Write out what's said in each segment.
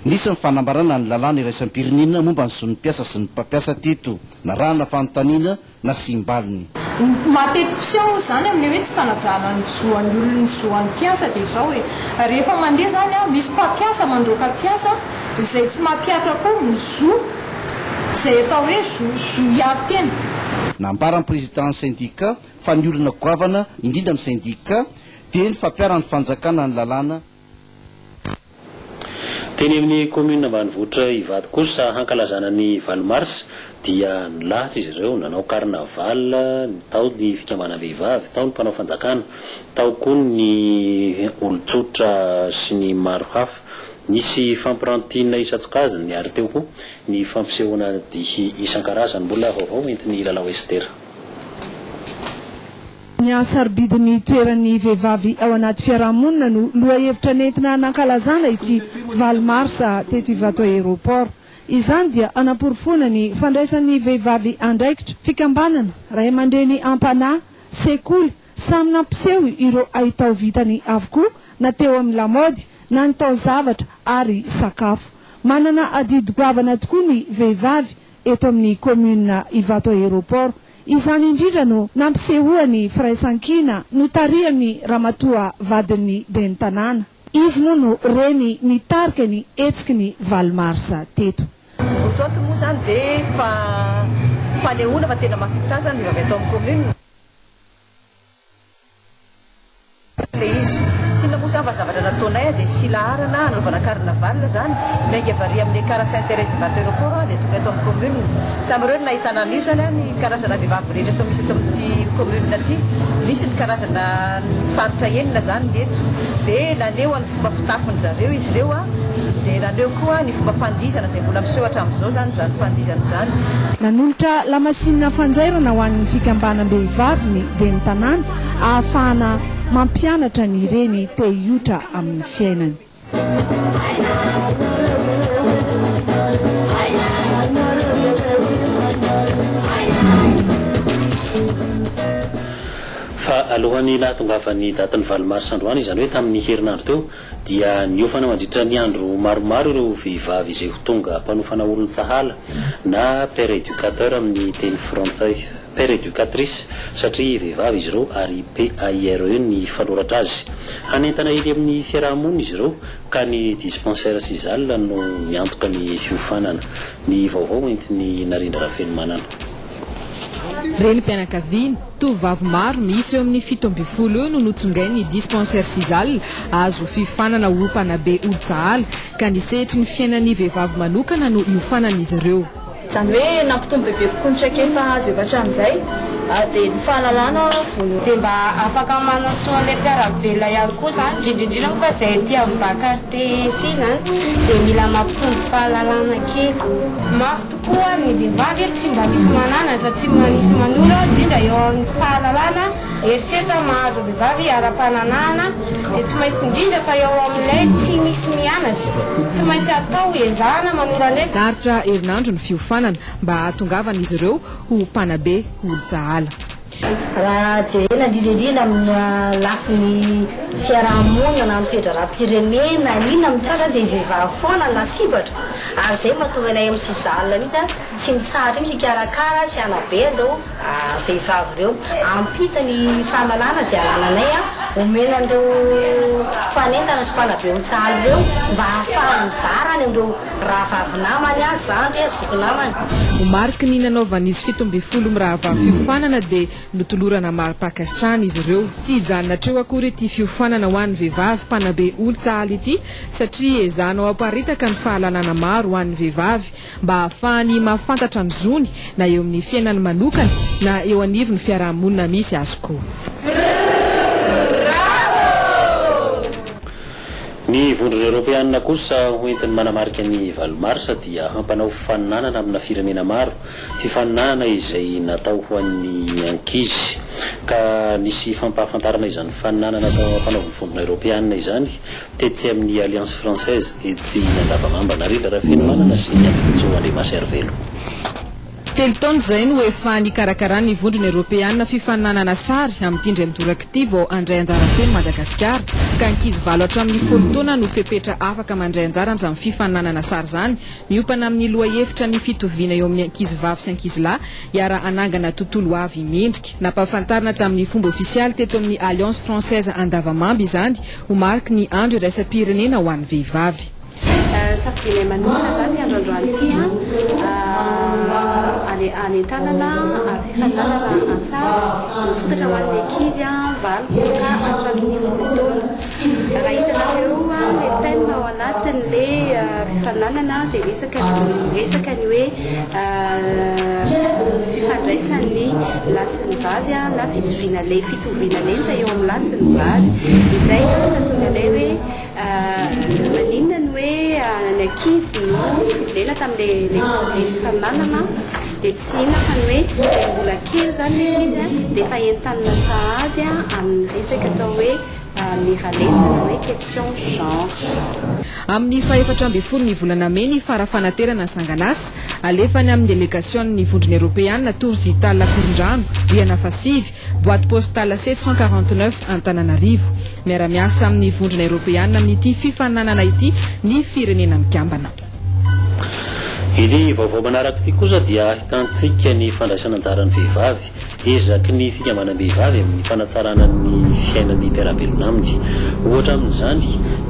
Nisy ny fanambarana ny lalàna iraisam-pirenena momba ny zonim-piasa sy ny mpampiasa teto na rahana fanontaniana na simbaliny. Matetika sy ao zany amin'ilay hoe tsy fanajana ny zoan'ny olona ny zoan'ny mpiasa dia izao hoe rehefa mandeha zany a misy mpampiasa mandroaka mpiasa izay tsy mampiatra koa ny zo izay atao hoe zo hiavy tena. Nambaran'ny président ny syndicat fa ny olona goavana indrindra amin'ny syndicat dia ny fampiarany fanjakana ny lalàna. Teny amin'ny commune ambanivohitra Ivato kosa hankalazana ny valomars dia nilahatra izy ireo nanao carnaval, tao ny fikambanam-behivavy, tao ny mpanao fanjakana, tao koa ny olon-tsotra sy ny maro hafa. Nisy fampirantiana isan-tsokajiny ary teo koa ny fampisehoana dihy isan-karazany mbola vaovao entin'ny lalao Estera. Ny asarbidiny toeran'ny vehivavy ao anaty fiarahamonina no loha hevitra nentina nankalazana ity valomarsa teto Ivato aéroport. Izany dia anaporofona ny fandraisan'ny vehivavy andraikitra fikambanana ray aman-dreny ampanahy sekoly samy nampiseho ireo ahitao vitany avokoa na teo amin'ny lamaody na ny taozavatra ary sakafo. Manana adidy-goavana tokoa ny vehivavy eto amin'ny commune Ivato aéroport. Izany indrindra no nampisehoany firaisan-kina no tarihany ramatoa vadin'ny ben'ny tanàna. Izy moa no reny nitarika ny etsiky ny valomarsa teto. Votoato moa zany dia fanehoana fa tena mampitazana ny avy atao amin'ny commune. Le izy sina moa zany fa zavatra nataonay dia filaharana anaovana carnaval zany miainga vary amin'ny cara Sainte-Thérèse Ivato aéroport dia tonga eto amin'ny commune. Tamin'ireo no nahitana an'io zany ny karazana vehivavy rehetra atao misy eto amin'ity commune ity. Misy ny karazana faritra enina zany eto dia naneo ny fomba fitafiny zareo izy ireo a dia naneo koa ny fomba fandizana izay mbola miseho hatramin'izao zany fandizana zany. Nanolotra lamasinina fanjairana ho an'ny fikambanam-behivavy ny ben'ny tanàna ahafahana mampianatra ny ireny te hiotra amin'ny fiainany. Fa alohan'ny nahatongavany datin'ny valomars androany izany hoe tamin'ny herinandro teo dia niofana mandritra ny andro maromaro ireo vehivavy izay ho tonga mpanofana olon-tsahala na père éducateur amin'ny teny frantsay, père éducatrice satria vehivavy izy ireo ary PAIRE ny fanoratra azy. Hanentana ely amin'ny fiarahamonina izy ireo ka ny dispensaire Sizal no miantoka ny fiofanana. Ny vaovao entiny Narindra Rafenomanana. Reny mpianakaviana tovovavy maro misy eo amin'ny 17 no notsongainy ny dispensaire Sizal azo fifanana ho mpanabe olo-tsahala ka nisehitry ny fiainan'ny vehivavy manokana no iofanan'izy ireo. Zany hoe nampitombo bebe kokoa ny traikefa azo efa hatramin'izay dia ny fahalalana vono dia mba afaka manasoa an'ilay mpiarabelona ihany koa zany indrindrindrindra fa izay ety amin'ny bakarte ety zany dia mila mampitombo fahalalana kely. Mafy tokoa ny vehivavy tsy mba misy mananatra tsy manisy manolo indrindra eo amin'ny fahalalana erisetra mahazo vehivavy ara-pananana dia tsy maintsy indrindra fa eo amin'ilay tsy misy mianatra tsy maintsy atao ezahana manora an'ilay. Daritra herinandro ny fiofanana mba hahatongavana izy ireo ho mpanabe olo-tsahala. Raha jerena indrindrindrindra amin'ny lafiny fiarahamonina na mitoetra raha-pirenena inona mitratra dia vehivavy foana na sibatra ary izay mahatonga anay amin'ny Sizal mihitsy tsy mitsahatra mihitsy ikarakara sy anabe aleo vehivavy ireo ampita ny fahalalana izay anananay omena an'ireo mpanentana sy mpanabe olo-tsahala ireo mba ahafahany mizara any amin'ireo rahavavy namany zandry zoko namany. Homariky ny nanaovan'izy 17 mirahavavy fiofanana dia notolorana mari-pakasitrahana izy ireo. Tsy hijanona treo akory ity fiofanana ho an'ny vehivavy mpanabe olo-tsahala ity satria ezahana amparitaka ny fahalalana maro ho an'ny vehivavy mba ahafahany mahafantatra ny zony na eo amin'ny fiainany manokana na eo anivon'ny fiarahamonina misy azy koa. Ny vondrona Europeanina kosa hoentiny manamarika ny valomarsa dia hampanao fifaninanana amina firenena maro, fifaninanana izay natao ho an'ny ankizy ka nisy fampahafantarana izany fifaninanana natao hampanao vondrona Europeanina izany tetsy amin'ny Alliance Française etsy Andavamamba Narindra Rafenomanana sy Andriamantsy Andriamasy Hervelo. telo taona izay no efa nikarakarany ny vondrona eropeanina fifaninanana sary amin'ity indray midoraka ity vao andray anjara feno Madagasikara ka ankizy valo hatramin'ny 10 taona no fepetra afaka mandray anjara amin'izany fifaninanana sary izany miompana amin'ny loha hevitra ny fitoviana eo amin'ny ankizy vavy sy ankizy lahy hiara anangana tontolo avy mendrika nampahafantarina tamin'ny fomba ofisialy teto amin'ny Alliance Française Andavamamba izany ho mariky ny andro iraisam-pirenena ho an'ny vehivavy. Safidinay manokana zany androandroany ity any tanana fifaninanana antsara misokatra ho an'ny ankizy valo ka hatramin'ny 10 taona. Raha hitanareo le thème ao anatin'le fifaninanana dia resaka ny hoe fifandraisan'ny lahy sy ny vavy na fitoviana lenta eo amin'ny lahy sy ny vavy izay natonga ilay hoe maninona ny hoe ny ankizy no siblena tamin'le fifaninanana dia tsy inona fa ny hoe le mbola kely zany izy dia efa entanina sahady amin'ny resaka atao hoe miralenta hoe question genre. Amin'ny faha-efatra amby folo ny volana May ny farafanaterana Sanganasy alefany amin'ny délégation-ny vondrona eropeanina Tour-Zital Lakorondrano Riana Fasivy boîte postale 749 Antananarivo miara-miasa amin'ny vondrona eropeanina amin'ity fifaninanana ity ny firenena mikambana. Ity vaovao manaraka ity kosa dia ahitantsika ny fandraisana anjara ny vehivavy ezaky ny fikambanam-behivavy amin'ny fanatsarana ny fiainan'ny mpiarabelona aminy. Ohatra amin'izany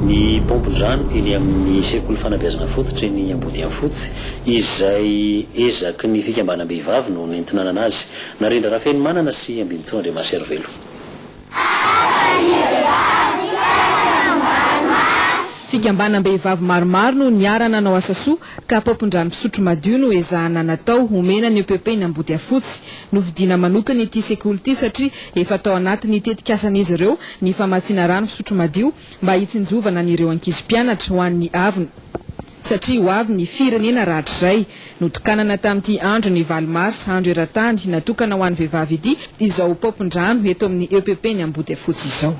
ny pompon-drano eny amin'ny sekoly fanabeazana fototra ny Ambody Fotsy izay ezaky ny fikambanam-behivavy no nentinana azy. Narendra Rafeny Manana sy Ambinitsoa Andriamaservelo. Fikambanam-behivavy maromaro no niarana nanao asa soa ka pompon-drano fisotro madio no ezahana natao homena ny EPP ny Ambody Fotsy novidina manokana ity sekoly ity satria efa tao anatiny tetik'asan'izy ireo ny famatsiana rano fisotro madio mba hitsinjovana n'ireo ankizy mpianatra ho an'ny aviny satria ho avy ny firenena rahatr'izay notokanana tamin'ity andro ny 20 mars andro eran-tany natokana ho an'ny vehivavy ity izao pompon-drano eto amin'ny EPP ny Ambody Fotsy izao.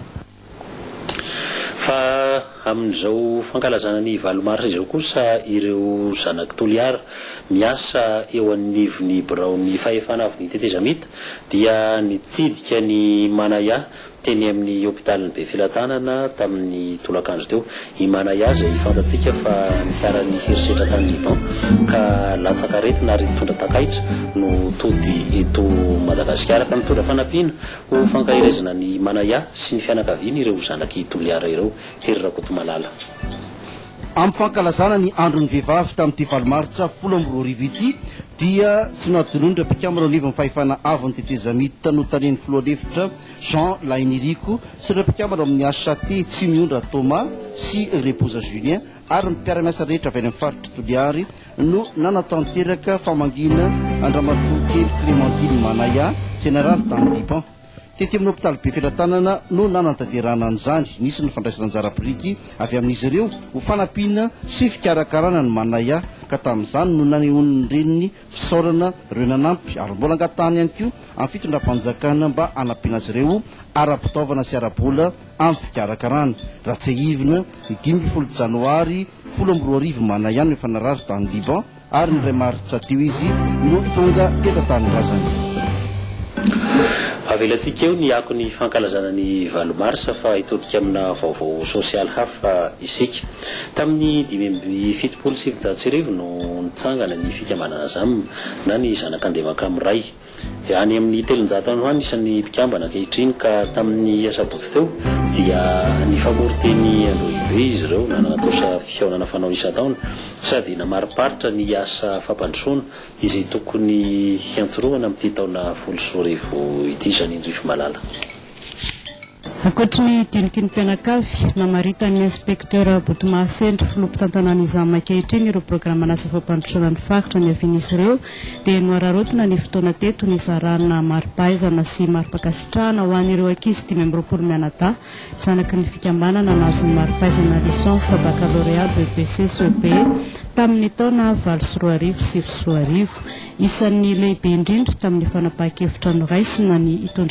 Fa amin'izao fankalazana ny 20 mars izao kosa ireo zanaky toliara miasa eo an'nivony birao ny fahefana avy ny tetezamita dia nitsidika ny Manaya teny amin'ny hôpitaliny be filatanana tamin'ny tolakandro teo i Manaya izay fantatsika fa niarany herisetra tany Liban ka latsakaretina ary nitondra takaitra no tody eto Madagasikara ka mitondra fanampiana ho fankahirezana ny Manaya sy ny fianakaviany ireo zanaky toliara ireo Hery Rakotomalala. Amin'ny fankalazana ny andron'ny vehivavy tamin'ity 20 martsa 12 ity dia tsy nahatonondra mpikambana anivon'ny fahefana avy ny tetezamita no taren'ny filohalefitra Jean Lainiriko sy ireo mpikambana amin'ny Achaté tsy miondra Thomas sy Reposa Julien ary ny mpiara-miasa rehetra avy any amin'ny faritra Toliary no nanatanteraka famangina Andramatoa kely Clémentine Manaya général tamin'ny Liban. Tety amin'ny hôpitaly be filatanana no nanantanterana an'izany nisy ny fandraisana anjara biriky avy amin'izy ireo ho fanampiana sy fikarakarana ny Manaya ka tamin'izany no nanehoan'ny reniny fisaorana ireo nanampy ary mbola angatahany ihany koa amin'ny fitondram-panjakana mba hanampiana azy ireo ara-pitaovana sy ara-bola amin'ny fikarakarana raha tsy ahivina ny 12 janoary 12 Manaya no efa narary tany Liban ary ny ray maritsa teo izy no tonga tetatany razany. Avelantsika eo ny ako ny fankalazana ny 20 mars fa hitodika amina vaovao sosialy hafa isika tamin'ny 570 no nitsangana ny fikambanana ZAM na ny zanak'Andemaka Miray any amin'ny 700 ano any isan'ny mpikambana ankehitriny ka tamin'ny asabotsy teo dia ny famoroteny Androibe izy ireo nanatosa fihaonana fanao isan-taona sady namariparitra ny asa fampandrosoana izay tokony hiantsoroana amin'ity taona 14 ity Janindrify Malala. Ankoatry dinikiny mpianakavy namaritany inspecteur Botomasendry filompon-tantanany ZAM ankehitriny ireo programa asa fampandrosoana ny faritra ny avin'izy ireo dia noararotina ny fotoana teto ny zarana maripahaizana sy maripakasitrahana ho an'ireo ankizy 520 mianadahy zanaky ny fikambanana nazo ny maripahaizana licence baccalauréat BPC SOPE tamin'ny taona 20 sy 2020 isan'ny lehibe indrindra tamin'ny fanapahan-kevitra noraisina ny itondra